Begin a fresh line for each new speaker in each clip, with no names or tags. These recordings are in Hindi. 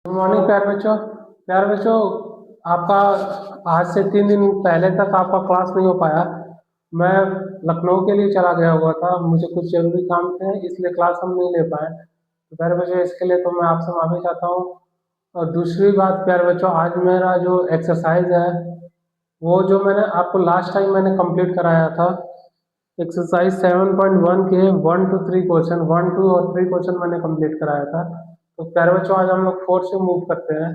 गुड मॉर्निंग प्यारे बच्चों, आपका आज से 3 दिन पहले तक आपका क्लास नहीं हो पाया। मैं लखनऊ के लिए चला गया हुआ था, मुझे कुछ जरूरी काम थे इसलिए क्लास हम नहीं ले पाए। तो प्यारे बच्चों, इसके लिए तो मैं आपसे माफ़ी चाहता हूँ। और दूसरी बात प्यारे बच्चों, आज मेरा जो एक्सरसाइज है वो जो मैंने आपको लास्ट टाइम मैंने कंप्लीट कराया था, एक्सरसाइज 7.1 के 1 to 3 क्वेश्चन, 1, 2 और 3 क्वेश्चन मैंने कंप्लीट कराया था। तो प्यारे बच्चों, आज हम लोग 4 से मूव करते हैं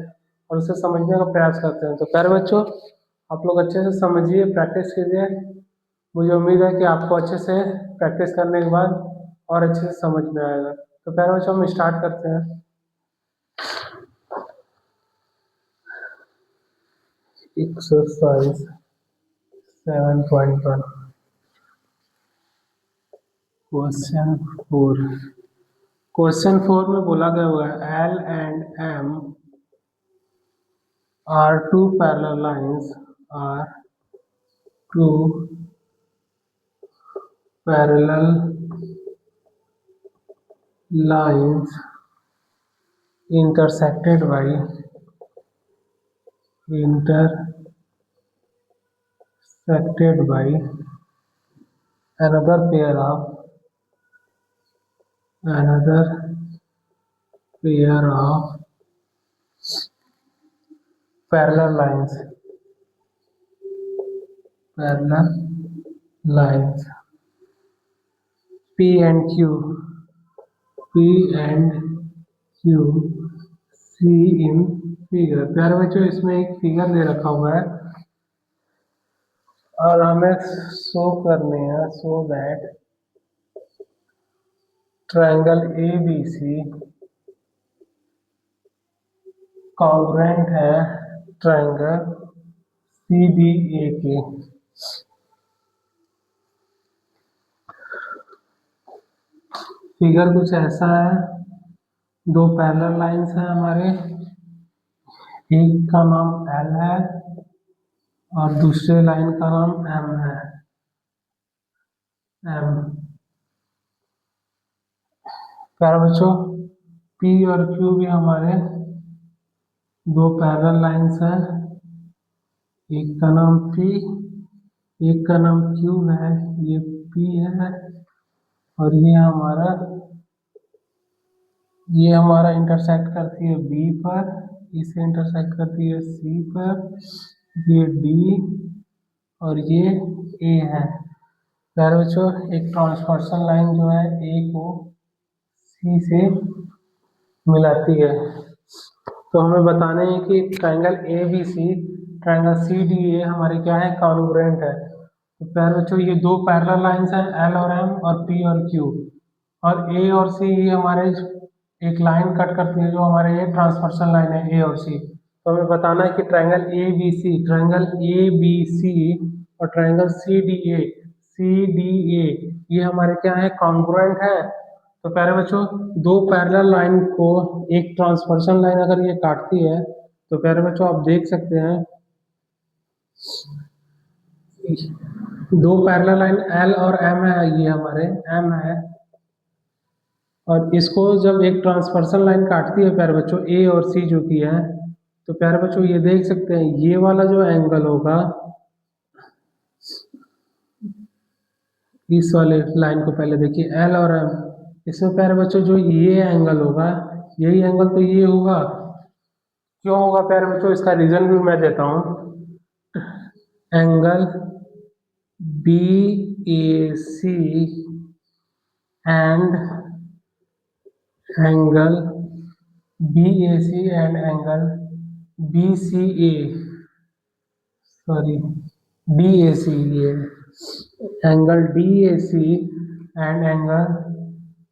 और उसे समझने का प्रयास करते हैं। तो प्यारे बच्चों, आप लोग अच्छे से समझिए, प्रैक्टिस कीजिए। मुझे उम्मीद है कि आपको अच्छे से प्रैक्टिस करने के बाद और अच्छे से समझ में आएगा। तो प्यारे बच्चों, हम स्टार्ट करते हैं। Exercise 7.1 question 4। क्वेश्चन 4 में बोला गया हुआ है L and M are two parallel lines, are two parallel lines intersected by another pair of parallel lines P and Q see in figure। प्यारे बच्चों, इसमें एक फिगर दे रखा हुआ है और हमें शो करने हैं, so that triangle ABC congruent है ट्रायंगल CDA के। फिगर कुछ ऐसा है, दो पैरेलल लाइंस हैं हमारे, एक का नाम L है और दूसरे लाइन का नाम M है। प्यारे बच्चों, P और Q भी हमारे दो पैरेलल लाइंस हैं, एक का नाम P, एक का नाम Q है। ये P है और ये हमारा इंटरसेक्ट करती है B पर, इसे इंटरसेक्ट करती है C पर, ये D और ये A है। प्यारे बच्चों, एक ट्रांसवर्सल लाइन जो है A को C से मिलाती है। तो हमें बताना है कि ट्रायंगल ABC ट्रायंगल CDA हमारे क्या है, कॉन्ग्रुएंट है। तो प्यारे बच्चों, ये दो पैरेलल लाइंस हैं L और M और P और Q, और A और C ये हमारे एक लाइन कट करती है जो हमारे ये ट्रांसवर्सल लाइन है A और C। तो हमें बताना है कि ट्रायंगल ABC और ट्रायंगल CDA ये हमारे क्या है, कॉन्ग्रुएंट है। तो प्यारे बच्चों, दो पैरेलल लाइन को एक ट्रांसवर्सल लाइन अगर ये काटती है तो प्यारे बच्चों आप देख सकते हैं दो पैरेलल लाइन L और M है, ये हमारे M है, और इसको जब एक ट्रांसवर्सल लाइन काटती है प्यारे बच्चों A और C जो की है, तो प्यारे बच्चों ये देख सकते हैं ये वाला जो एंगल होगा, इस वाले लाइन को पहले देखिए L और M, इसमें प्यारे बच्चों जो ये एंगल होगा, यही एंगल तो ये होगा। क्यों होगा प्यारे बच्चों, इसका रीजन भी मैं देता हूँ। Angle BAC and angle BCA, sorry DAC, ये angle DAC and angle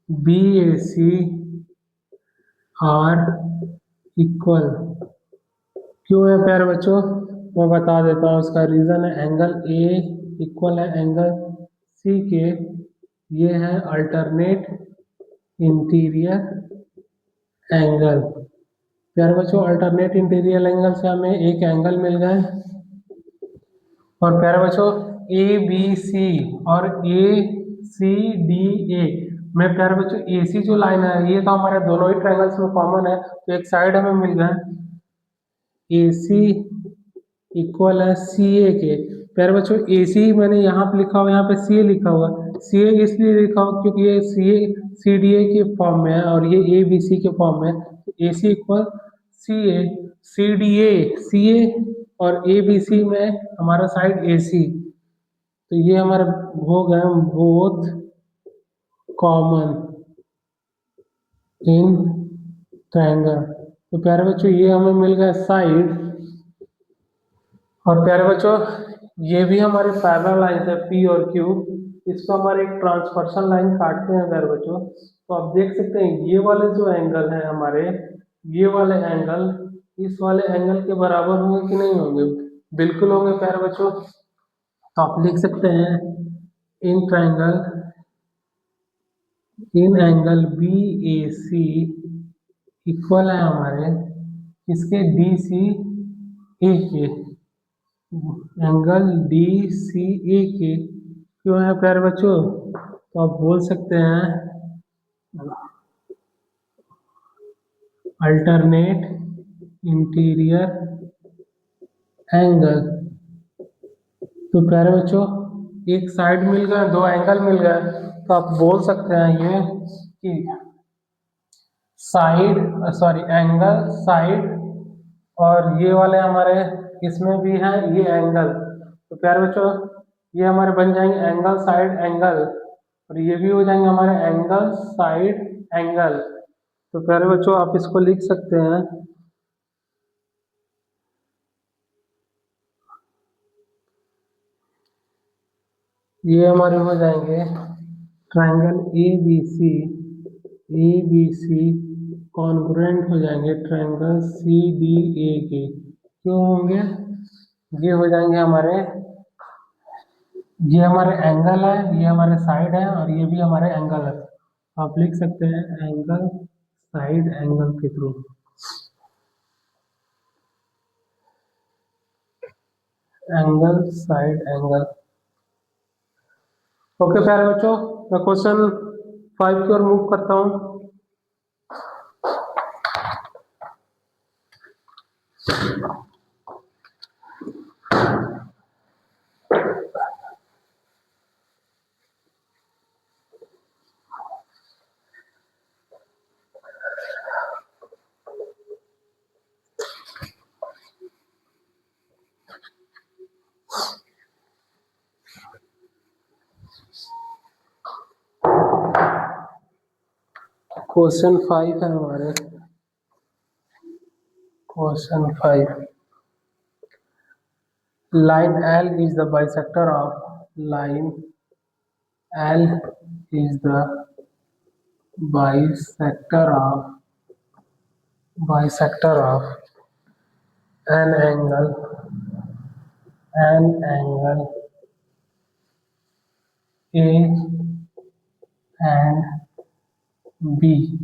BAC are equal. क्यों है प्यारे बच्चों, मैं बता देता हूँ। इसका रीज़न है एंगल A इक्वल है एंगल C के, ये है अल्टरनेट इंटीरियर एंगल। प्यारे बच्चों, अल्टरनेट इंटीरियर एंगल से हमें एक एंगल मिल गए। और प्यारे बच्चों, ABC और ACDA मैं प्यारे बच्चों AC जो लाइन है ये तो हमारे दोनों ही ट्रायंगल्स में कॉमन है, तो एक साइड हमें मिल गया AC इक्वल है CA के। प्यारे बच्चों AC मैंने यहाँ पे लिखा हुआ, यहाँ पे CA लिखा हुआ। CA इसलिए लिखा हुआ क्योंकि ये CA CDA के फॉर्म में है और ये ABC के फॉर्म में है, तो AC equal CA CDA CA और ABC में हमारा साइड AC, तो ये हमारे हो गए बोथ कॉमन इन ट्रायंगल। तो प्यारे बच्चों ये हमें मिल गया साइड। और प्यारे बच्चों ये भी हमारे पैरेलल लाइन है P और Q, इसको हमारे एक ट्रांसवर्सल लाइन काटते हैं प्यारे बच्चों। तो आप देख सकते हैं ये वाले जो एंगल है हमारे, ये वाले एंगल इस वाले एंगल के बराबर होंगे कि नहीं होंगे? बिल्कुल होंगे प्यारे बच्चों। तो आप लिख सकते हैं in triangle in angle BAC equal है हमारे इसके DCA के, एंगल DCA के क्यों है प्यारे बच्चों? तो आप बोल सकते हैं अल्टरनेट इंटीरियर एंगल। तो प्यारे बच्चों एक साइड मिल गया, दो एंगल मिल गया, तो आप बोल सकते हैं ये कि साइड सॉरी एंगल साइड, और ये वाले हमारे इसमें भी है ये एंगल। तो प्यारे बच्चों ये हमारे बन जाएंगे एंगल साइड एंगल, और ये भी हो जाएंगे हमारे एंगल साइड एंगल। तो प्यारे बच्चों आप इसको लिख सकते हैं ये हमारे हो जाएंगे triangle A B C congruent हो जाएंगे ट्रायंगल CDA के। क्यों होंगे? ये हो जाएंगे हमारे, ये हमारे एंगल है, ये हमारे साइड है और ये भी हमारे एंगल है। आप लिख सकते हैं एंगल साइड एंगल के through. Angle side angle. Okay प्यारे बच्चों मैं क्वेश्चन 5 की ओर मूव करता हूँ। क्वेश्चन 5 है हमारे, question 5 line L is the bisector of line L is the bisector of an angle A and B.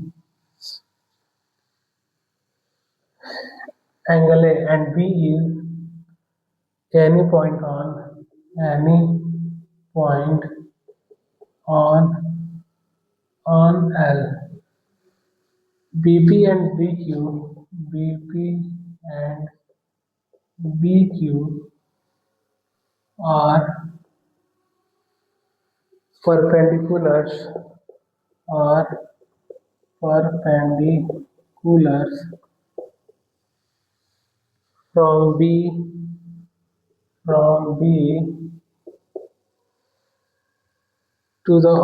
Angle A and B is any point on L. BP and BQ are perpendiculars from B to the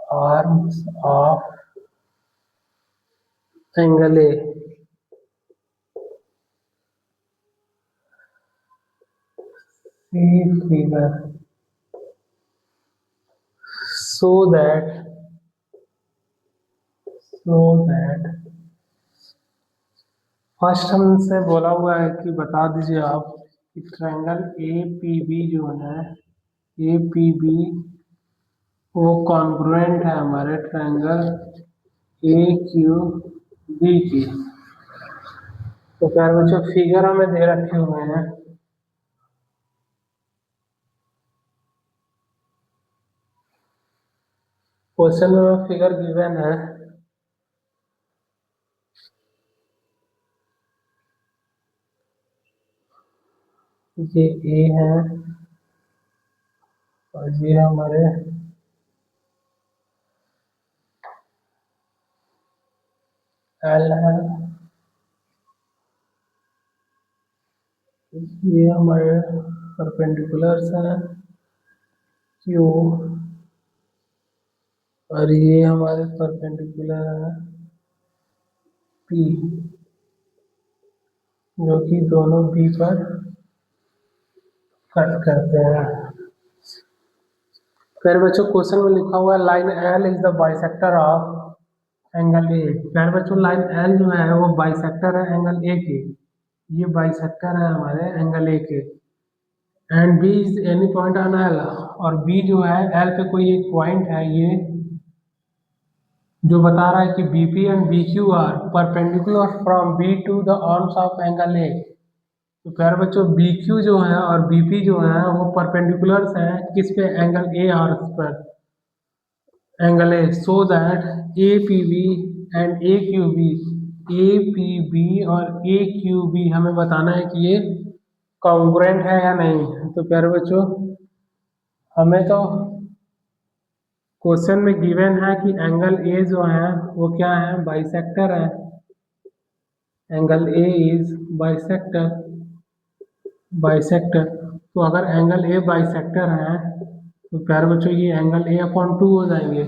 arms of angle A. See figure so that first हमसे बोला हुआ है कि बता दीजिए आप कि ट्रायंगल APB जो है APB वो कॉन्ग्रुएंट है हमारे ट्रायंगल AQB की। तो प्यारे बच्चों फिगर हमें दे रखे हुए हैं, क्वेश्चन में फिगर गिवन है, ये ए है और ये हमारे एल है, ये हमारे परपेंडिकुलर्स हैं क्यू, और ये हमारे परपेंडिकुलर है पी, जो कि दोनों बी पर कट करते हैं। फिर बच्चों क्वेश्चन में लिखा हुआ है line L is the bisector of angle ए। फिर बच्चों लाइन एल जो है वो बाइसेक्टर है एंगल ए के, ये बाइसेक्टर है हमारे एंगल ए के। And B is any point on L, और बी जो है एल पे कोई एक पॉइंट है, ये जो बता रहा है कि B P and B Q are perpendicular from B to the arms of angle A. तो प्यारे बच्चों बी क्यू जो है और बी पी जो है वो परपेंडिकुलर्स हैं किस पे, एंगल ए आर्म्स पर, angle A, so that A P B and A Q B, A P B और ए क्यू बी हमें बताना है कि ये कॉन्ग्रुएंट है या नहीं। तो प्यारे बच्चों हमें तो क्वेश्चन में गिवन है कि एंगल ए जो है वो क्या है, बाइसेक्टर है, angle A is bisector, bisector. तो अगर एंगल ए बाइसेक्टर है तो प्यारे बच्चों ये एंगल ए अपॉन टू हो जाएंगे।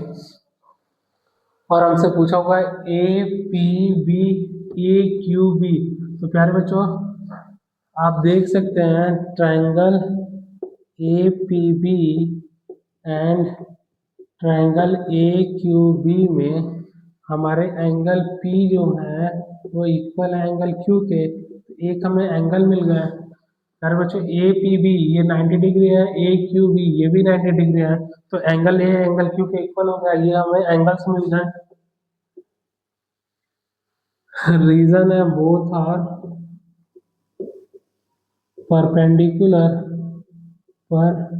और हमसे पूछा हुआ है A P B A Q B. तो प्यारे बच्चों आप देख सकते हैं triangle A P B and triangle A Q B में हमारे एंगल पी जो है वो इक्वल है एंगल क्यू के, तो एक हमें एंगल मिल गया। यार बच्चों ए पी बी ये 90 डिग्री है, ए क्यू बी ये भी 90 डिग्री है, तो एंगल ए एंगल क्यू के इक्वल हो गया, ये हमें एंगल्स मिल गए। रीजन है बोथ आर परपेंडिकुलर, परपेंडिकुलर।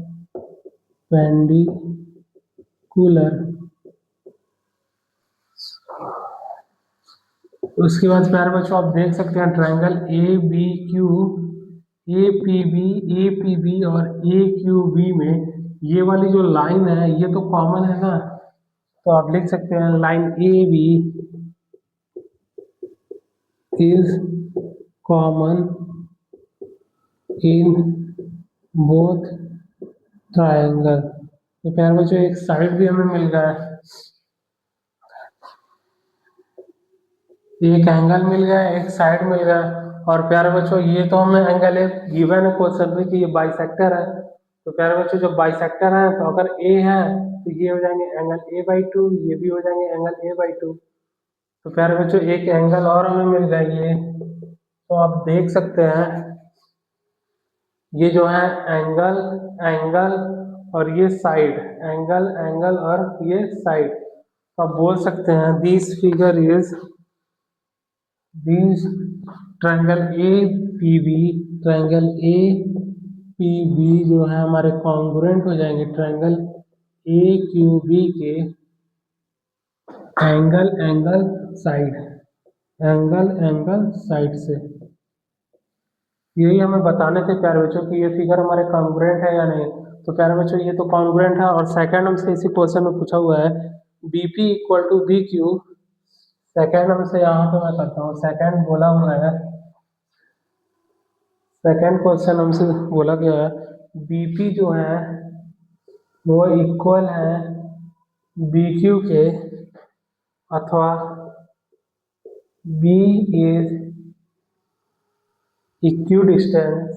उसके बाद प्यारे बच्चों आप देख सकते हैं triangle A B Q, A P B और ए क्यू बी में ये वाली जो लाइन है ये तो कॉमन है ना, तो आप लिख सकते हैं line A B is common in both triangle. तो प्यारे बच्चों एक साइड भी हमें मिल गया है, एक एंगल मिल गया, एक साइड मिल गया। और प्यारे बच्चों ये तो हमें एंगल एक गिवन है क्वेश्चन में कि ये बाइसेक्टर है। तो प्यारे बच्चों जब बाइसेक्टर है तो अगर ए है तो ये हो जाएंगे एंगल ए बाई टू, ये भी हो जाएंगे एंगल ए बाई टू। तो प्यारे बच्चों एक एंगल और हमें मिल गया ये, तो आप देख सकते हैं ये जो है एंगल एंगल और ये साइड, एंगल एंगल और ये साइड। तो आप बोल सकते हैं this figure is this triangle A P B, triangle A P B जो है हमारे कॉन्ग्रुएंट हो जाएंगे ट्रायंगल ए क्यू बी के angle angle side, angle angle side से। यही हमें बताने थे प्यारे बच्चों कि ये फिगर हमारे कॉन्ग्रुएंट है या नहीं। तो प्यारे बच्चों ये तो कॉन्ग्रुएंट है। और सेकंड हमसे इसी क्वेश्चन में पूछा हुआ है B P equal to B Q. Second हमसे यहाँ पे मैं करता हूँ, सेकंड बोला हुआ है, सेकंड क्वेश्चन हमसे बोला गया है बीपी जो है वो इक्वल है बी क्यू के, अथवा B is equidistance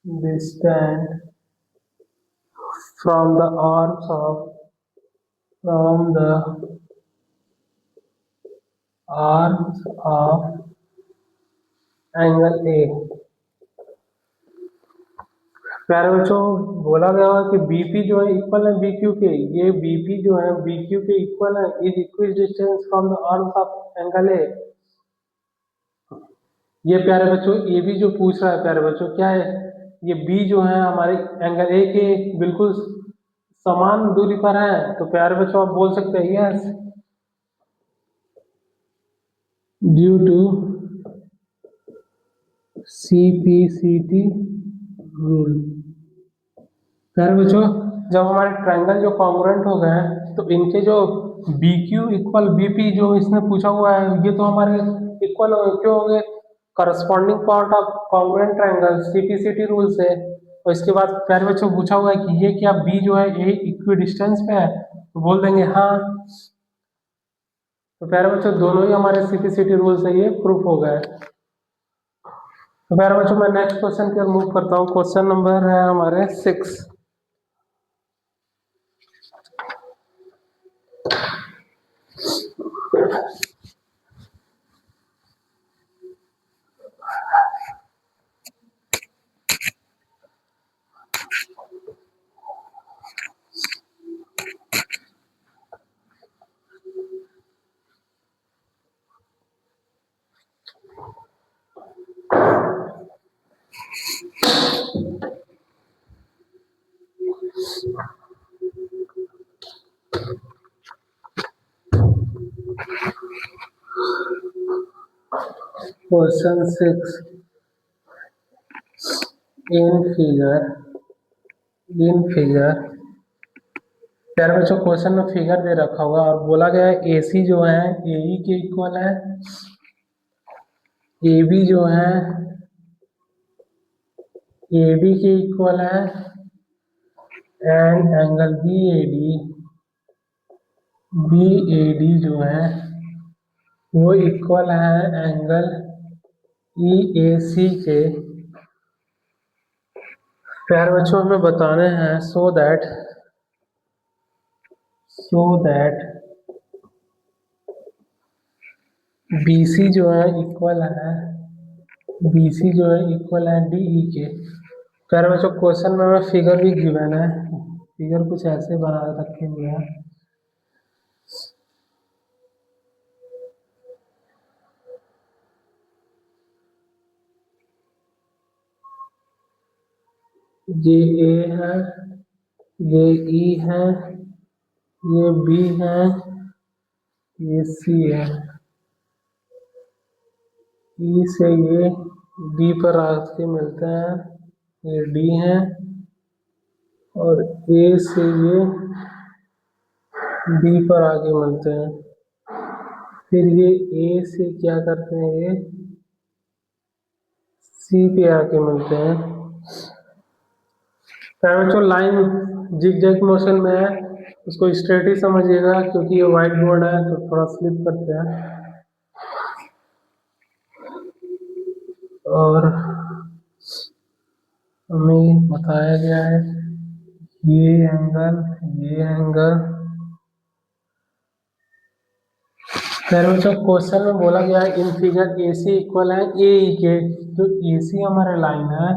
distant from the arms of from the arms of angle A. प्यारे बच्चों बोला गया है कि बीपी जो है इक्वल है बीक्यू के, ये बीपी जो है बीक्यू के इक्वल है, is equal distance from the arms of angle ए। ये प्यारे बच्चों ए भी जो पूछ रहा है प्यारे बच्चों क्या है, ये बी जो है हमारे एंगल ए के बिल्कुल समान दूरी पर है, तो प्यारे बच्चों आप बोल सकते हैं yes, due to CPCT rule. प्यारे बच्चों जब हमारे ट्रायंगल जो कॉन्ग्रुएंट हो गए हैं तो इनके जो BQ इक्वल BP जो इसने पूछा हुआ है ये तो हमारे इक्वल क्यों होंगे, corresponding part of congruent triangle CPCT rule से। और इसके बाद प्यारे बच्चों पूछा हुआ है कि ये क्या B जो है ए इक्वी डिस्टेंस पे है, तो बोल देंगे हाँ। तो प्यारे बच्चों दोनों ही हमारे CPCT रूल से ये प्रूफ हो गए। तो प्यारे बच्चों मैं नेक्स्ट क्वेश्चन की ओर मूव करता हूँ। क्वेश्चन नंबर है हमारे 6। क्वेश्चन 6 इन फिगर प्यारे बच्चों क्वेश्चन में फिगर दे रखा होगा और बोला गया है AC जो है AE के इक्वल है, AB जो है AD के इक्वल है एंड एंगल BAD जो है वो इक्वल है एंगल EAC के। प्यारे बच्चों हमें बताने हैं सो दैट BC जो है इक्वल है DE के। प्यारे बच्चों क्वेश्चन में हमें फिगर भी गिवन है, फिगर कुछ ऐसे बना रखे हुए हैं। ये A है, ये E है, ये B है, ये C है। E से ये D पर आके मिलते हैं, ये D है, और A से ये D पर आके मिलते हैं। फिर ये A से क्या करते हैं, ये C पे आके मिलते हैं। बच्चों लाइन जिगजैग मोशन में है, उसको स्ट्रेट ही समझिएगा क्योंकि ये व्हाइट बोर्ड है तो थोड़ा स्लिप करते हैं। और हमें बताया गया है ये एंगल बच्चों क्वेश्चन में बोला गया है इन फिगर AC इक्वल है AE के। जो AC हमारे लाइन है,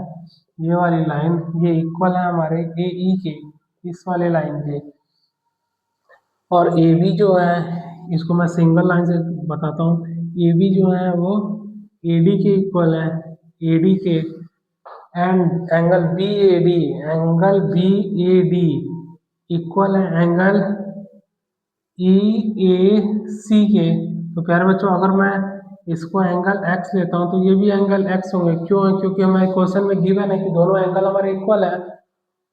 ये वाली लाइन ये इक्वल है हमारे AE के, इस वाले लाइन के। और AB जो है इसको मैं सिंगल लाइन से बताता हूँ, AB जो है वो AD के इक्वल है, AD के, एंड एंगल BAD इक्वल है एंगल EAC के। तो प्यारे बच्चों अगर मैं इसको एंगल X लेता हूँ तो ये भी एंगल X होंगे, क्यों है, क्योंकि हमारे क्वेश्चन में गिवन है कि दोनों एंगल हमारे इक्वल है।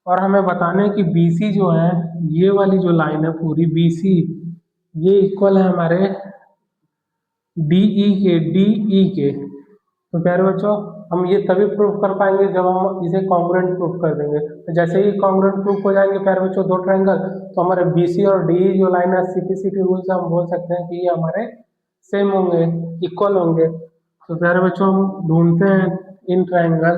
और हमें बताने कि BC जो है ये वाली जो लाइन है पूरी BC ये इक्वल है हमारे DE के। तो प्यारे बच्चों हम ये तभी प्रूफ कर पाएंगे जब हम इसे कॉन्ग्रुएंट प्रूफ कर देंगे। तो जैसे ही कॉन्ग्रुएंट प्रूफ हो जाएंगे प्यारे बच्चों दो ट्रायंगल, तो हमारे BC और DE जो लाइन है CPCT रूल से हम बोल सकते हैं कि ये हमारे सेम होंगे, इक्वल होंगे। तो प्यारे बच्चों हम ढूंढते हैं इन ट्रायंगल।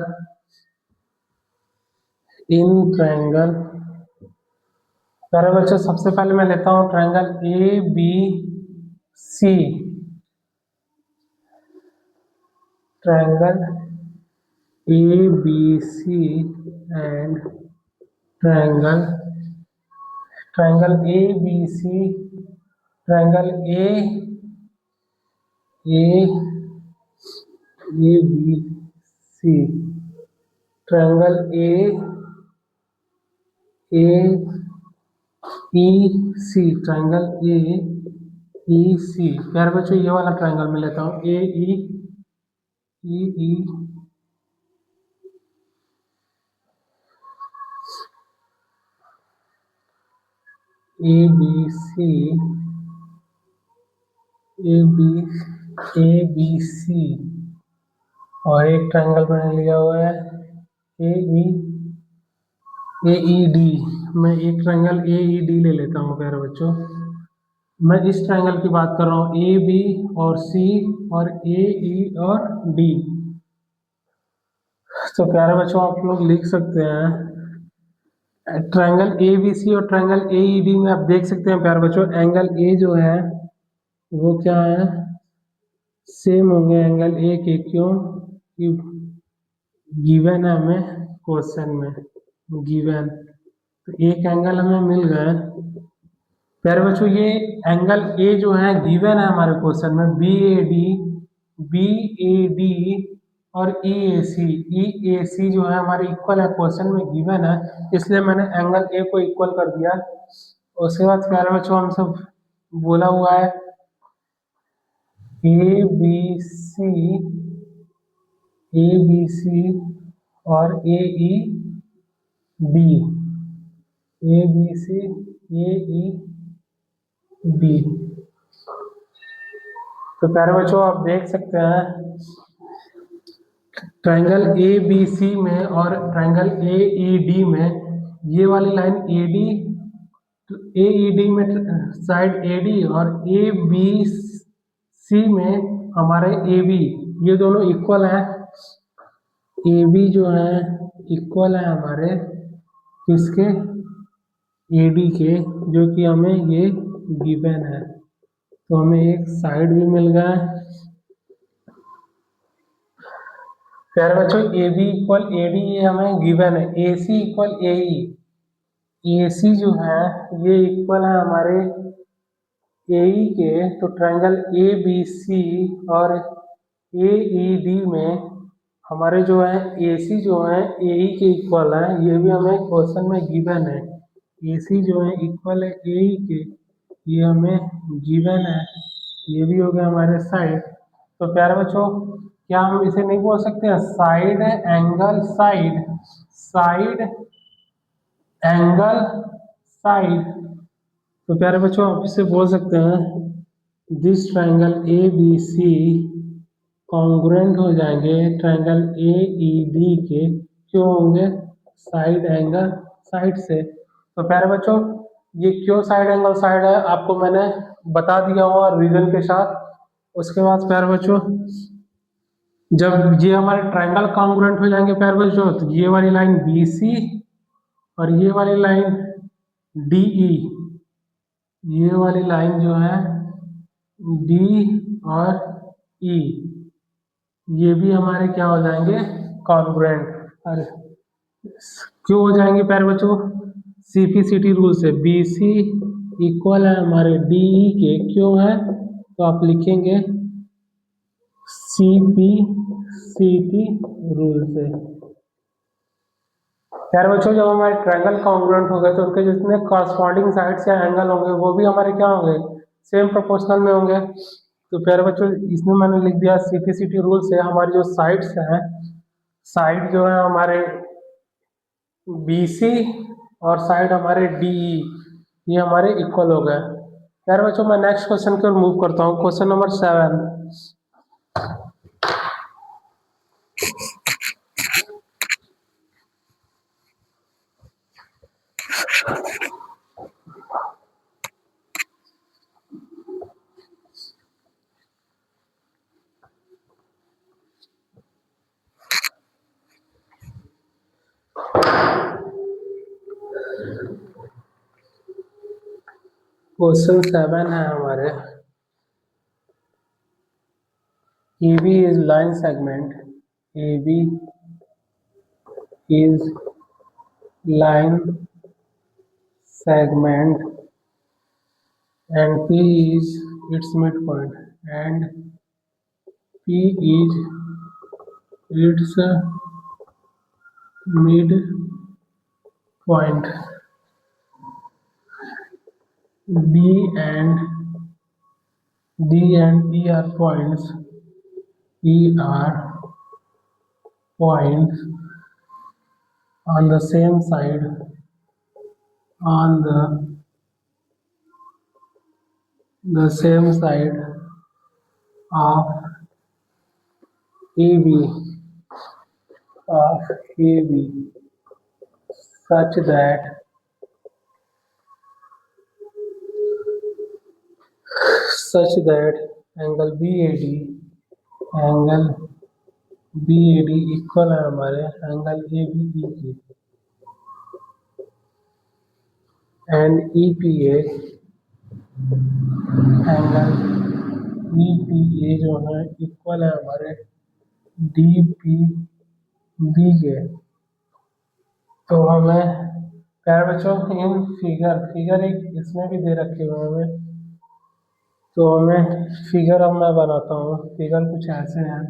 प्यारे बच्चों सबसे पहले मैं लेता हूँ triangle ABC, triangle ABC and triangle ABC, triangle ABC triangle A E C, triangle A E C. प्यारे बच्चों ये वाला ट्रायंगल मैं लेता हूँ, ए ई ई ए बी सी, ए बी सी, और एक ट्रायंगल मैंने लिया हुआ है ए ई डी। मैं एक ट्रायंगल ए ई डी ले लेता हूँ प्यारे बच्चों। मैं इस ट्रायंगल की बात कर रहा हूँ, ए बी और सी और ए ई और डी। तो प्यारे बच्चों आप लोग लिख सकते हैं ट्रायंगल ए बी सी और ट्रायंगल ए ई डी में आप देख सकते हैं प्यारे बच्चों, एंगल ए जो है वो क्या है, सेम होंगे एंगल ए के। क्यों? गिवन है हमें क्वेश्चन में, गिवन। तो एक एंगल हमें मिल गया। प्यारे बच्चों ये एंगल ए जो है गिवन है हमारे क्वेश्चन में, बी ए डी और ई ए सी जो है हमारे इक्वल है, क्वेश्चन में गिवन है, इसलिए मैंने एंगल ए को इक्वल कर दिया। उसके बाद प्यारे बच्चों हम सब बोला हुआ है ए बी सी और A E D, A B C A E D. तो प्यारे बच्चों आप देख सकते हैं ट्रायंगल ए बी सी में और ट्रायंगल ए ई डी में, ये वाली लाइन ए डी, ए ई डी में साइड ए डी और ए बी सी में हमारे ए बी, ये दोनों इक्वल हैं। ए बी जो है इक्वल है हमारे किसके, ए डी के, जो कि हमें ये गिवन है। तो हमें एक साइड भी मिल गया है। प्यारे बच्चों A B equal A D ये हमें गिवन है, ए सी इक्वल ए ई, ए सी जो है ये इक्वल है हमारे ए ई के। तो ट्रायंगल ए बी सी और ए ई डी में हमारे जो है ए सी जो है ए ई के इक्वल है, ये भी हमें क्वेश्चन में गिवन है। ए सी जो है इक्वल है ए ई के, ये हमें गिवन है, ये भी हो गया हमारे साइड। तो प्यारे बच्चों क्या हम इसे नहीं बोल सकते हैं side angle side, side angle side. तो प्यारे बच्चों आप इसे बोल सकते हैं this triangle A B C congruent हो जाएंगे ट्रायंगल ए ई डी के, क्यों होंगे, साइड एंगल साइड से। तो प्यारे बच्चों ये क्यों साइड एंगल साइड है आपको मैंने बता दिया हुआ रीजन के साथ। उसके बाद प्यारे बच्चों जब ये हमारे ट्रायंगल कॉन्ग्रुएंट हो जाएंगे प्यारे बच्चों, तो ये वाली लाइन बी सी और ये वाली लाइन डी ई, ये वाली लाइन जो है डी और ई, ये भी हमारे क्या हो जाएंगे, कॉन्ग्रुएंट। अरे क्यों हो जाएंगे प्यारे बच्चों, सीपीसीटी रूल से। बी सी इक्वल है हमारे डी ई के, क्यों है, तो आप लिखेंगे सीपीसीटी रूल से। यार बच्चों जब हमारे ट्रायंगल कॉन्ग्रुएंट हो गए तो उनके जितने कॉरस्पॉन्डिंग साइड्स या एंगल होंगे वो भी हमारे क्या होंगे, सेम प्रोपोर्शनल में होंगे। तो प्यारे बच्चों इसमें मैंने लिख दिया सीपीसीटी रूल से हमारी जो साइड्स हैं, साइड जो है हमारे बीसी और साइड हमारे डीई, ये हमारे इक्वल हो गए। प्यारे बच्चों मैं नेक्स्ट क्वेश्चन की ओर मूव करता हूँ, क्वेश्चन नंबर 7। क्वेश्चन 7 है हमारे, AB is line segment, AB is line segment and P is its midpoint and P is its mid point D and E are points. E are points on the same side on the same side of AB of AB such that angle angle BAD equal है हमारे एंगल ABE की एंड EPA एंगल EPA जो है इक्वल है हमारे DPB के। तो हमें प्यारे बच्चों इन फिगर एक इसमें भी दे रखे हुए हमें, तो हमें फिगर अब मैं बनाता हूँ। फिगर कुछ ऐसे हैं,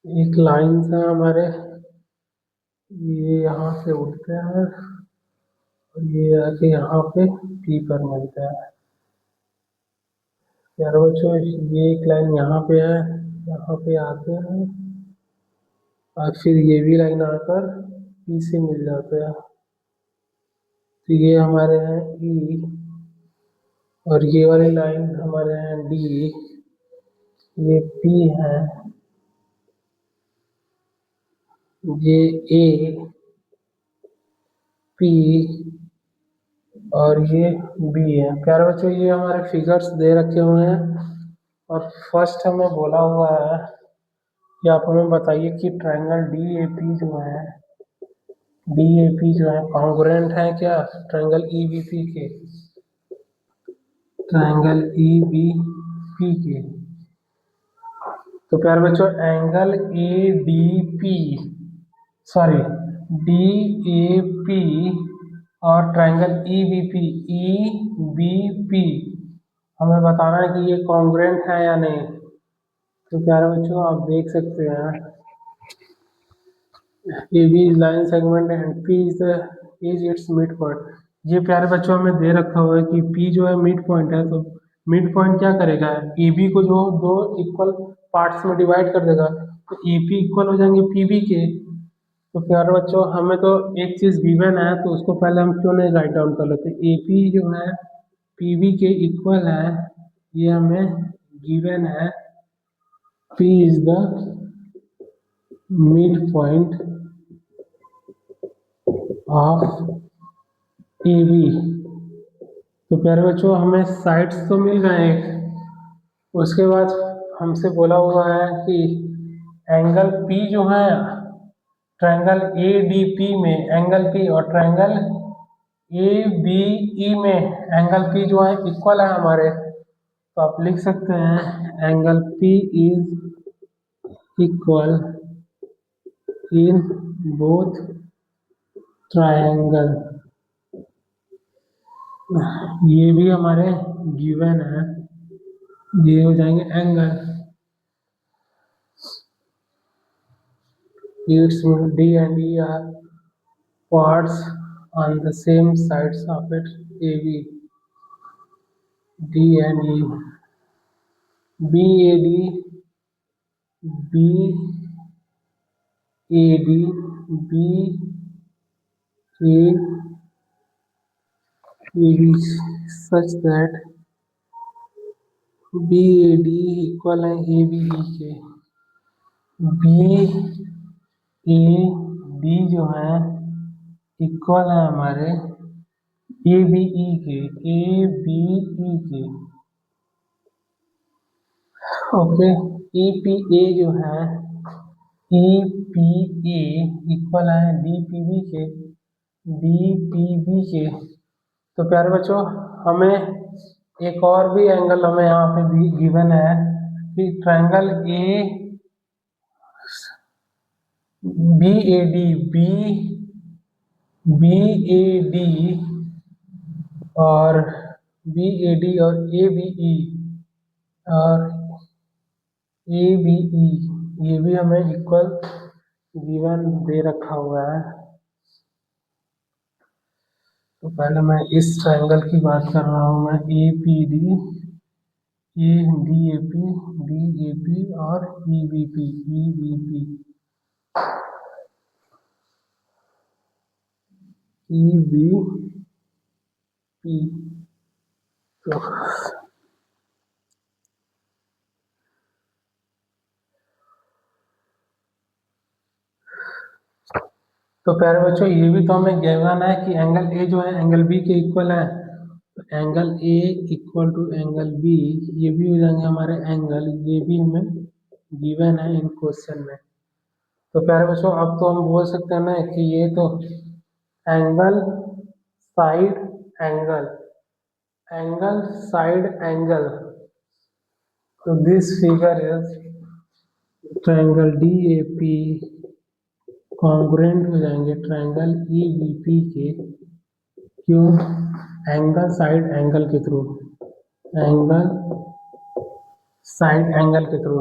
एक लाइन से हमारे ये यहाँ से उठते हैं और ये आके यहाँ पे पी पर मिलता है। प्यारे बच्चों ये एक लाइन यहाँ पे है, यहाँ पे आते हैं और फिर ये भी लाइन आकर पी से मिल जाते हैं। तो ये हमारे हैं ई और ये वाली लाइन हमारे हैं डी, ये पी है, ये ए पी और ये बी है। प्यारे बच्चों ये हमारे फिगर्स दे रखे हुए हैं और फर्स्ट हमें बोला हुआ है कि आप हमें बताइए कि ट्रायंगल डी ए पी जो है कॉन्ग्रुएंट है क्या ट्रायंगल ई बी पी के, ट्रायंगल ई बी पी के। तो प्यारे बच्चों angle A D P sorry D A P और ट्रायंगल ई बी पी हमें बताना है कि ये कॉन्ग्रुएंट है या नहीं। तो प्यारे बच्चों आप देख सकते हैं A B line segment and P is its mid point. ये प्यारे बच्चों हमें दे रखा हुआ है कि पी जो है मिड पॉइंट है, तो मिड पॉइंट क्या करेगा ए बी को जो दो इक्वल पार्ट्स में डिवाइड कर देगा, तो ए पी इक्वल हो जाएंगे पी बी के। तो प्यारे बच्चों हमें तो एक चीज गिवन है तो उसको पहले हम क्यों नहीं राइट डाउन कर लेते। ए पी जो है पी बी के इक्वल है, ये हमें गिवन है। P is the midpoint of AB। तो प्यारे बच्चों हमें साइड्स तो मिल गए एक, उसके बाद हमसे बोला हुआ है कि एंगल P जो है ट्रायंगल ADP में एंगल P और ट्रायंगल ABE में एंगल P जो है इक्वल है हमारे। तो आप लिख सकते हैं angle P is equal in both triangle. ये भी हमारे गिवन है, ये हो जाएंगे angle its D and E are parts on the same sides of it AB D and E BAD BAD BAD such that BAD equal है ABE के। BAD जो है इक्वल है हमारे ABE के ओके। EPA जो है EPA इक्वल है DPB के। तो प्यारे बच्चों हमें एक और भी एंगल हमें यहाँ पे गिवन है कि ट्रायंगल BAD और ABE और ABE ये भी हमें इक्वल गिवन दे रखा हुआ है। तो पहले मैं इस ट्रायंगल की बात कर रहा हूँ, मैं A P D, A D A P, D A P और E B P, E B P, E B P. तो प्यारे बच्चों, ये भी तो हमें गिवन है कि एंगल ए जो है एंगल बी के इक्वल है। तो angle A equal to angle B, ये भी हो जाएंगे हमारे एंगल, ये भी हमें गिवन है इन क्वेश्चन में। तो प्यारे बच्चों, अब तो हम बोल सकते हैं ना कि ये तो angle side angle, angle side angle, तो this figure is triangle D A P congruent हो जाएंगे ट्रायंगल ई बी पी के। क्यों? एंगल साइड एंगल के थ्रू, एंगल साइड एंगल के थ्रू।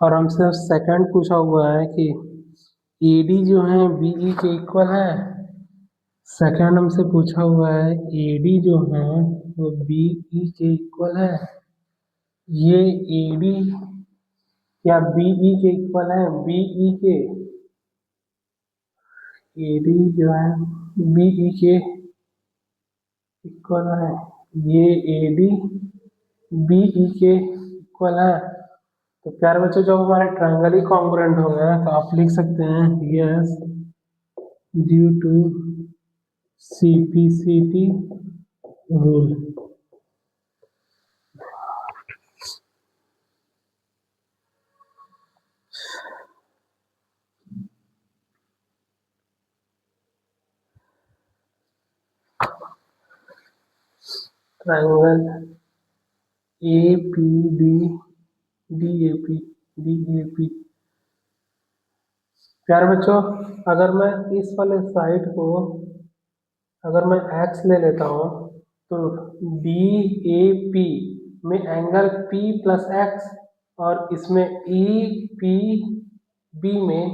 और हमसे सेकंड पूछा हुआ है कि ईडी जो है बीई के इक्वल है। सेकंड हमसे पूछा हुआ है ईडी जो है वो बीई के इक्वल है। ये ईडी क्या बीई के इक्वल है? बीई के, ईडी जो है बीई के इक्वल है, ये एडी बीई के इक्वल है। तो प्यारे बच्चों, जब हमारे ट्रायंगल ही कॉन्ग्रुएंट हो गया तो आप लिख सकते हैं yes due to CPCT rule. Triangle A P D, D A P, D A P. प्यारे बच्चों, अगर मैं इस वाले साइड को, अगर मैं x ले लेता हूँ तो डी ए पी में एंगल p प्लस एक्स, और इसमें ई पी बी में,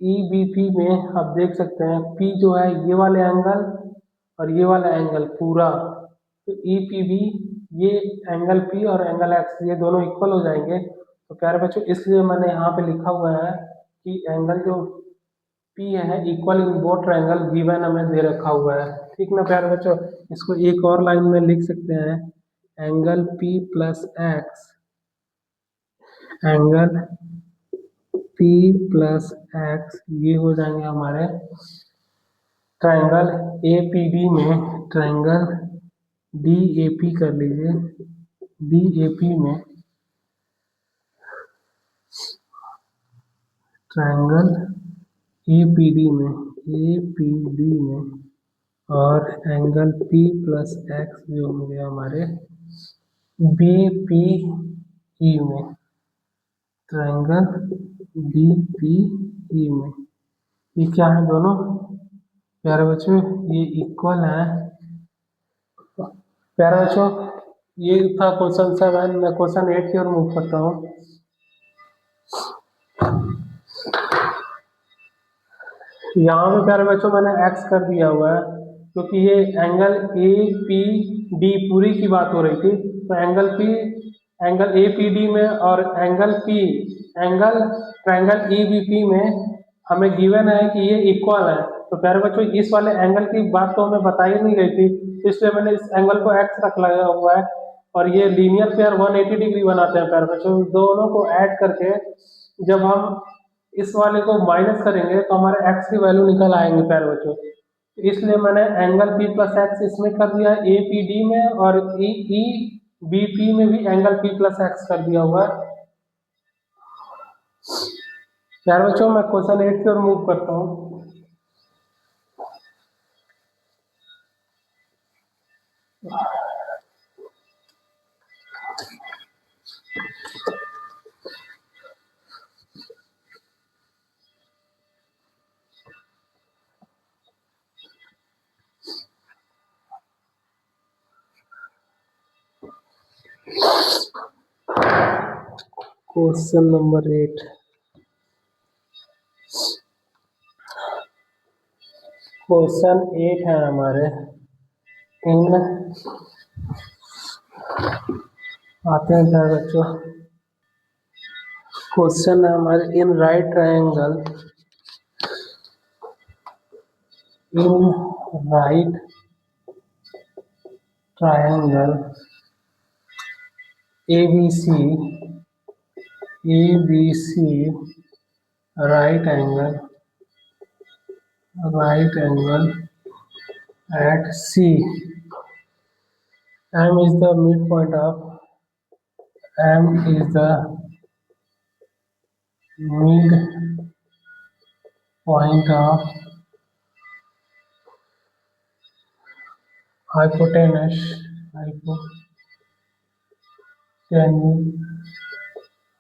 ई बी पी में आप देख सकते हैं p जो है ये वाले एंगल और ये वाला एंगल पूरा, तो ई पी बी, ये एंगल p और एंगल x ये दोनों इक्वल हो जाएंगे। तो प्यारे बच्चों, इसलिए मैंने यहाँ पे लिखा हुआ है कि एंगल जो P है equal in both triangle given हमें दे रखा हुआ है। ठीक ना प्यारे बच्चों? इसको एक और लाइन में लिख सकते हैं, angle P plus x, angle P plus x, ये हो जाएंगे हमारे ट्रायंगल ए पी डी में, ट्रायंगल डी ए पी कर लीजिए, डी ए पी में ट्रायंगल ए पी डी में, ए पी डी में, और एंगल P प्लस एक्स जो होंगे हमारे बी पी ई में, ट्रायंगल बी पी ई में। ये क्या है दोनों प्यारे बच्चों? ये इक्वल है। प्यारे बच्चों, ये था क्वेश्चन 7। मैं क्वेश्चन 8 की ओर मूव करता हूँ। यहाँ पे प्यारे बच्चों मैंने x कर दिया हुआ है, क्योंकि ये एंगल ए पी डी पूरी की बात हो रही थी। तो angle P, angle A P D में और angle P, angle triangle E B P में हमें गिवन है कि ये इक्वल है। तो प्यारे बच्चों, इस वाले एंगल की बात तो हमें बताई नहीं गई थी, इसलिए मैंने इस एंगल को x रख लगा हुआ है। और ये लीनियर पेयर 180 डिग्री बनाते हैं प्यारे बच्चों। दोनों को ऐड करके जब हम इस वाले को माइनस करेंगे तो हमारे x की वैल्यू निकल आएंगे प्यारे बच्चों। इसलिए मैंने एंगल P प्लस एक्स इसमें कर दिया ए पी डी में, और ई ई बी पी में भी एंगल P प्लस एक्स कर दिया हुआ है। प्यारे बच्चों, मैं क्वेश्चन 8 की ओर मूव करता हूँ। क्वेश्चन नंबर 8, क्वेश्चन 8 है हमारे इन आते हैं क्या बच्चों। क्वेश्चन है हमारे in right triangle ABC right angle at C. M is the midpoint of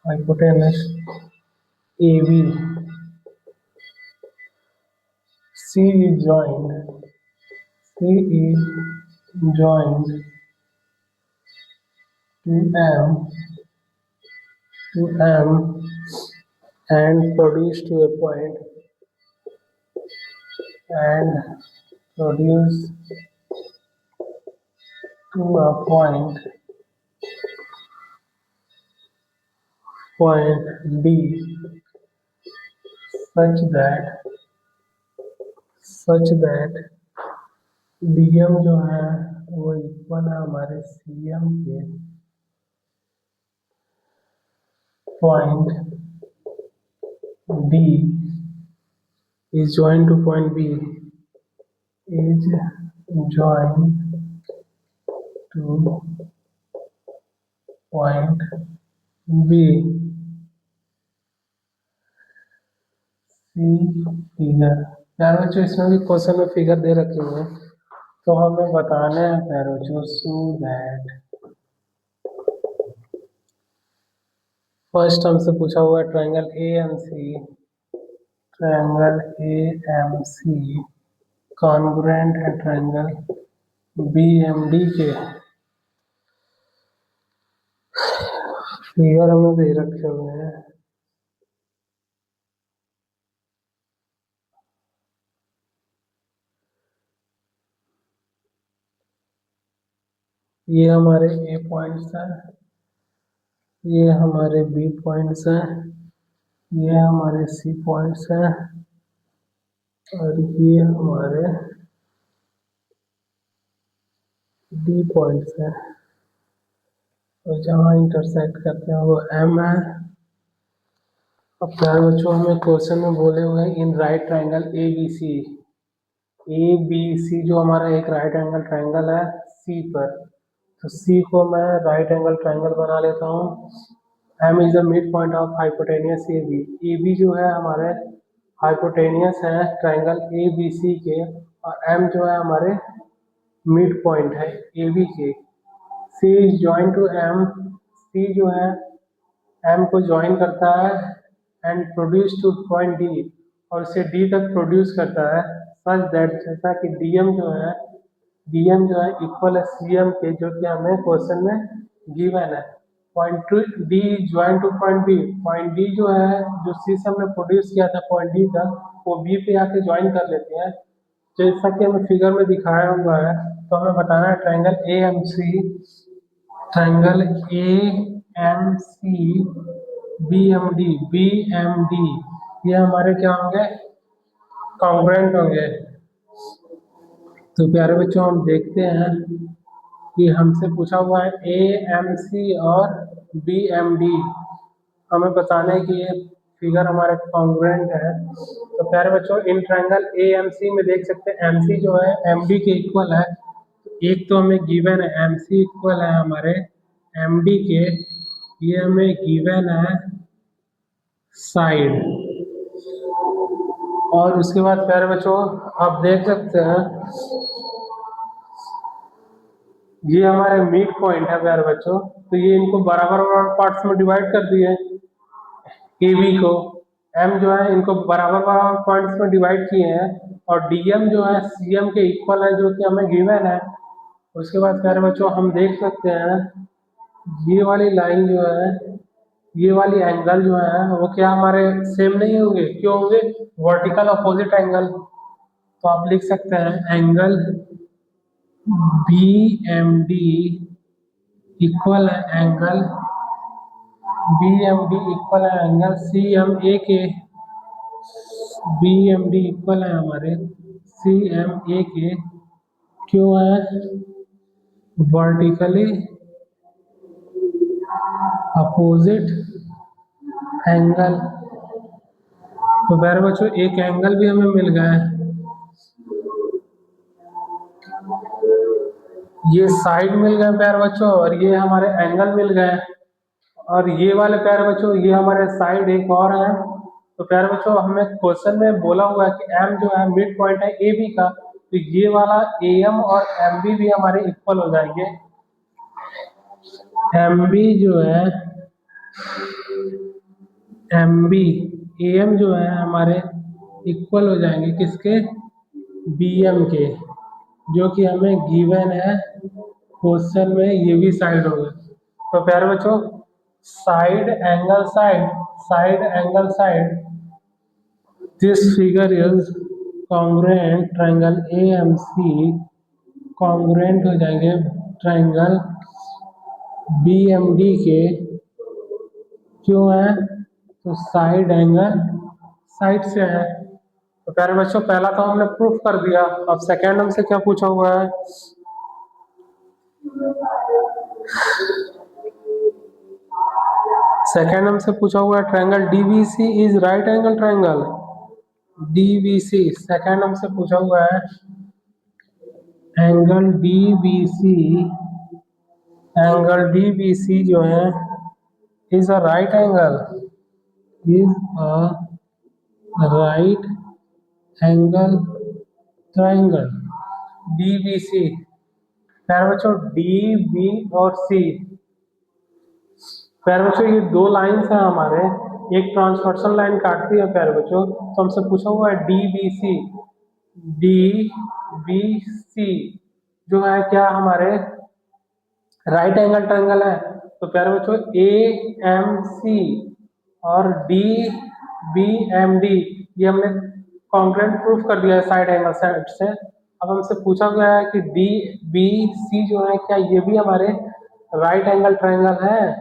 hypotenuse AB. C is joined to M and produce to a point D such that DM जो है वो इक्वल है हमारे CM के point D is joined to point B figure. यार बच्चों इसमें भी क्वेश्चन में फिगर दे रखे हुए हैं तो हमें बताना है यार बच्चों सो दैट फर्स्ट हमसे पूछा हुआ है ट्रायंगल AMC कॉन्ग्रुएंट है ट्रायंगल BMD के। फिगर हमें दे रखे हुए हैं ये हमारे A पॉइंट्स हैं, ये हमारे B पॉइंट्स हैं, ये हमारे C पॉइंट्स हैं और ये हमारे D पॉइंट्स हैं और जहाँ इंटरसेक्ट करते हैं वो M है। अब प्यारे बच्चों हमें क्वेश्चन में बोले हुए हैं इन राइट ट्रायंगल ABC जो हमारा एक राइट एंगल ट्रायंगल है C पर, तो C को मैं राइट एंगल ट्रायंगल बना लेता हूँ। M is the mid point of hypotenuse AB जो है हमारे हाइपोटेनियस है ट्रायंगल ABC के और M जो है हमारे मिड पॉइंट है AB के। C is join to M, C जो है M को ज्वाइन करता है and produce to point D और उसे D तक प्रोड्यूस करता है सच दैट जैसा कि DM जो है इक्वल है CM के जो कि हमें क्वेश्चन में गिवन है। Point D join to point D जो है जो C से हमने प्रोड्यूस किया था पॉइंट D तक वो B पे आके ज्वाइन कर लेते हैं जैसा कि हमें फिगर में दिखाया हुआ है। तो हमें बताना है ट्रायंगल AMC BMD ये हमारे क्या होंगे कॉन्ग्रुएंट होंगे। तो प्यारे बच्चों हम देखते हैं कि हमसे पूछा हुआ है AMC और BMD, हमें बताना है कि ये फिगर हमारे कॉन्ग्रुएंट है। तो प्यारे बच्चों इन ट्रायंगल AMC में देख सकते हैं MC जो है MD के इक्वल है। एक तो हमें गिवन है MC इक्वल है हमारे MD के, ये हमें गिवन है साइड। और उसके बाद प्यारे बच्चों आप देख सकते हैं ये हमारे मिड पॉइंट है प्यारे बच्चों, तो ये इनको बराबर पार्ट्स में डिवाइड कर दिए AB को, M जो है इनको बराबर पॉइंट्स में डिवाइड किए हैं और DM जो है CM के इक्वल है जो कि हमें गिवन है। उसके बाद प्यारे बच्चों हम देख सकते हैं ये वाली लाइन जो है ये वाली एंगल जो है वो क्या हमारे सेम नहीं होंगे, क्यों होंगे वर्टिकल अपोजिट एंगल। तो आप लिख सकते हैं angle B M D equal है angle B M D equal है एंगल सी एम ए के। बी एम डी इक्वल है हमारे सी एम ए के। क्यों है वर्टिकली अपोजिट एंगल। तो प्यारे बच्चों एक एंगल भी हमें मिल गया है, ये साइड मिल गए प्यारे बच्चों और ये हमारे एंगल मिल गए। और ये वाले प्यारे बच्चों ये हमारे साइड एक और है। तो प्यारे बच्चों हमें क्वेश्चन में बोला हुआ है कि एम जो है मिड पॉइंट है ए बी का, तो ये वाला ए एम और एम बी भी हमारे इक्वल हो जाएंगे। एम बी जो है एम बी ए एम जो है हमारे इक्वल हो जाएंगे किसके, बी एम के, जो कि हमें गिवन है क्वेश्चन में, ये भी साइड होगा। तो प्यारे बच्चों side angle side angle side this figure is congruent triangle A M C congruent हो जाएंगे ट्रायंगल बी एम डी के। क्यों है तो साइड एंगल साइड से है। तो प्यारे बच्चों पहला तो हमने प्रूफ कर दिया। अब सेकेंड हमसे क्या पूछा हुआ है, सेकेंड हमसे पूछा हुआ है triangle DBC is right angle triangle. DBC second हमसे पूछा हुआ है एंगल डीबीसी जो है is a right angle, is a right angle triangle DBC. प्यारे बच्चों डी बी और सी, प्यारे बच्चों ये दो लाइंस हैं हमारे, एक ट्रांसवर्सल लाइन काटती है प्यारे बच्चों। तो हमसे पूछा हुआ है डी बी सी जो है क्या हमारे राइट एंगल ट्रायंगल है। तो प्यारे बच्चों ए एम सी और डी बी एम डी ये हमने कॉन्ग्रुएंट प्रूफ कर दिया है साइड एंगल साइड से। अब हमसे पूछा गया है कि डी बी सी जो है क्या ये भी हमारे राइट एंगल ट्रायंगल है।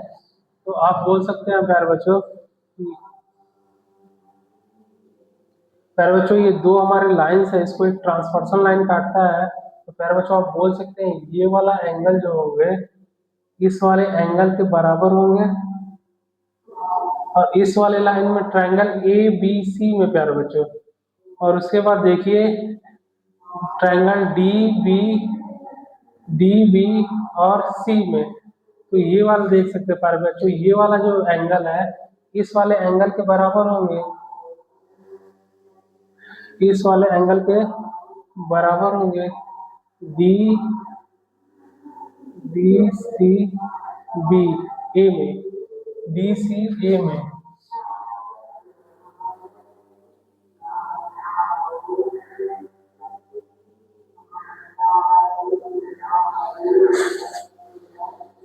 तो आप बोल सकते हैं प्यारे बच्चों ये दो हमारे लाइंस है, इसको एक ट्रांसवर्सल लाइन काटता है। तो प्यारे बच्चों आप बोल सकते हैं ये वाला एंगल जो होंगे इस वाले एंगल के बराबर होंगे। और इस वाले लाइन में ट्रायंगल ए बी सी में प्यारे बच्चों, और उसके बाद देखिए ट्रायंगल डी बी और सी में। तो ये वाला देख सकते हैं प्यारे बच्चों ये वाला जो एंगल है इस वाले एंगल के बराबर होंगे, इस वाले एंगल के बराबर होंगे डी बी सी बी ए में, डी सी ए में।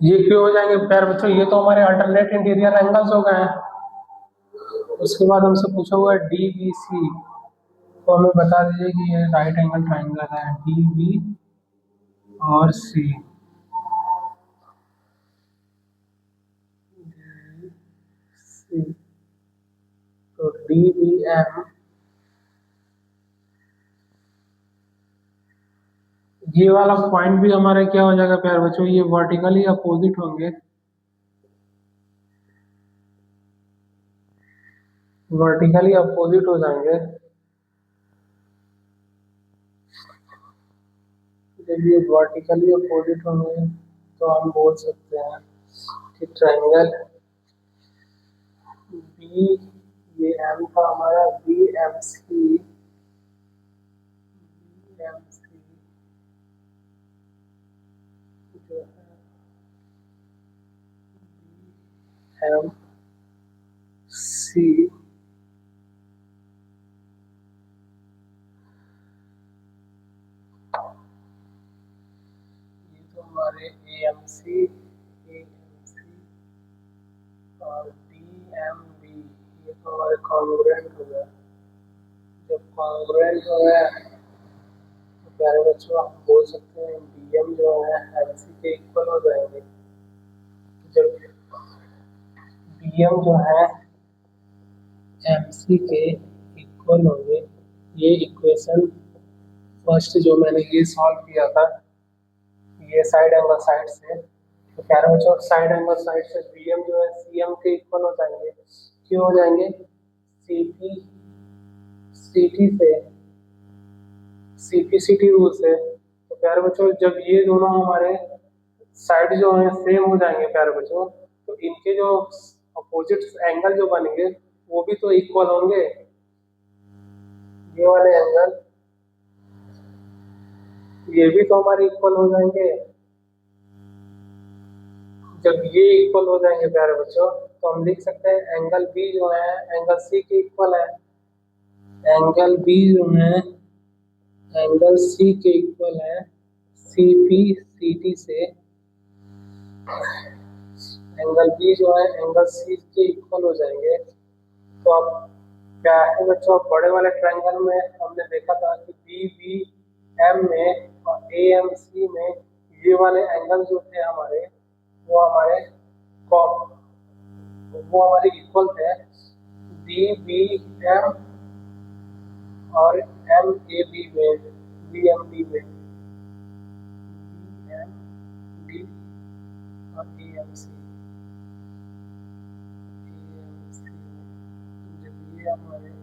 ये क्यों हो जाएंगे प्यारे बच्चों, ये तो हमारे अल्टरनेट इंटीरियर एंगल्स हो गए हैं। उसके बाद हमसे पूछा हुआ है डी बी सी, तो हमें बता दीजिए कि ये राइट एंगल ट्रायंगल है डी बी और सी। तो डी बी एम ये वाला पॉइंट भी हमारा क्या हो जाएगा प्यारे बच्चों, ये वर्टिकली अपोजिट होंगे, वर्टिकली अपोजिट हो जाएंगे। जब ये वर्टिकली अपोजिट होंगे तो हम बोल सकते हैं कि ट्रायंगल बी, ये एम था हमारा बी एम सी जो है एम सी ये तो हमारे ए एम सी और डी एम डी ये तो हमारे कॉन्ग्रुएंट हो गया। जब कॉन्ग्रुएंट हो गया प्यारे बच्चों हम बोल सकते हैं बी एम जो है एम सी के इक्वल हो जाएंगे। जब बी एम जो है एम सी के इक्वल होंगे, ये इक्वेशन फर्स्ट जो मैंने ये सॉल्व किया था, ये साइड एंगल साइड से, तो प्यारे बच्चों साइड एंगल साइड से बी एम जो है सी एम के इक्वल हो जाएंगे। क्यों हो जाएंगे? सी पी सी टी से, C P C T rule से। तो प्यारे बच्चों जब ये दोनों हमारे साइड जो है सेम हो जाएंगे प्यारे बच्चों, तो इनके जो अपोजिट एंगल जो बनेंगे वो भी तो इक्वल होंगे। ये वाले एंगल ये भी तो हमारे इक्वल हो जाएंगे। जब ये इक्वल हो जाएंगे प्यारे बच्चों, तो हम लिख सकते हैं एंगल बी जो है एंगल सी के इक्वल है। एंगल बी जो है एंगल सी के इक्वल है सी पी सी टी से। एंगल बी जो है एंगल सी के इक्वल हो जाएंगे। तो अब क्या है बच्चों, बड़े वाले ट्रायंगल में हमने देखा था कि बी बी एम में और ए एम सी में ये वाले एंगल जो थे हमारे, वो हमारे वो हमारे इक्वल थे। बी बी एम और एम ए बी में, बी एम डी में, बी एम डी और ए एम सी, जब ये हमारे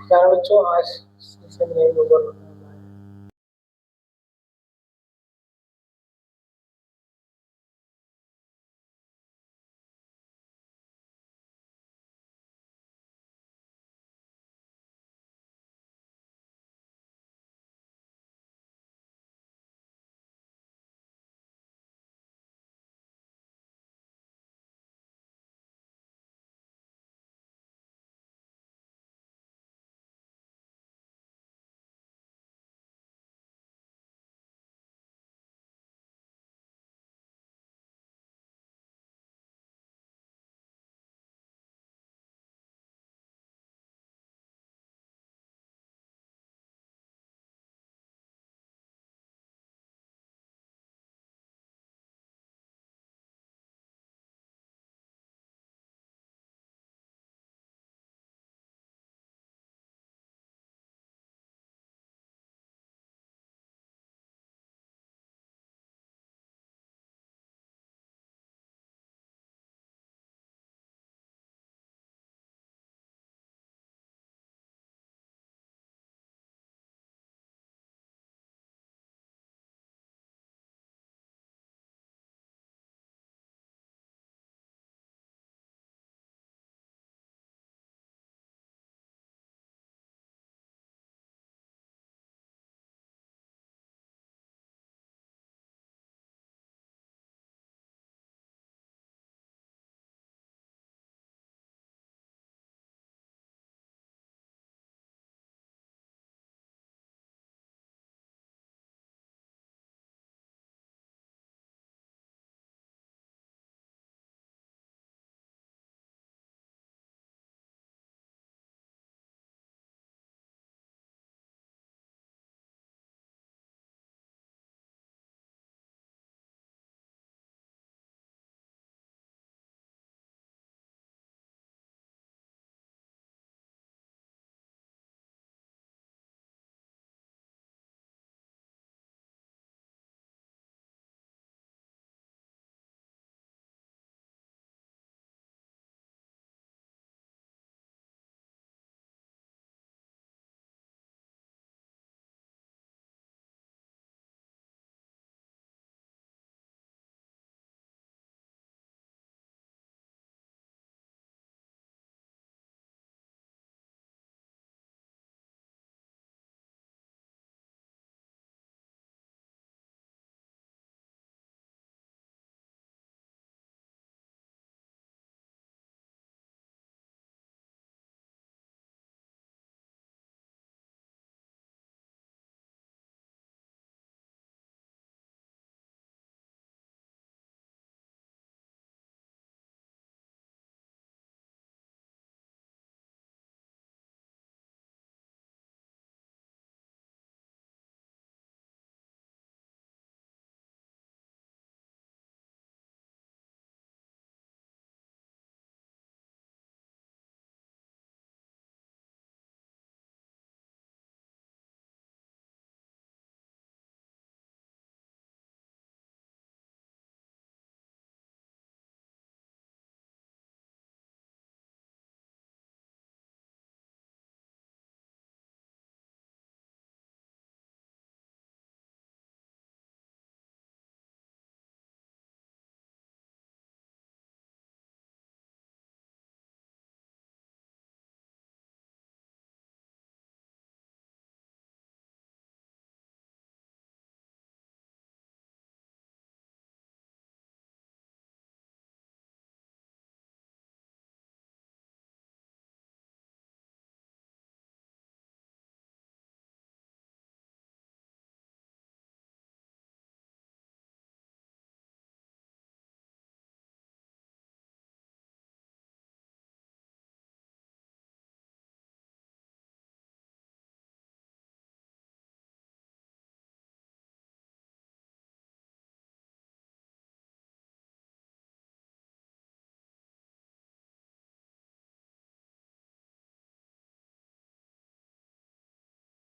प्यारे बच्चों आज सेशन नहीं होगा।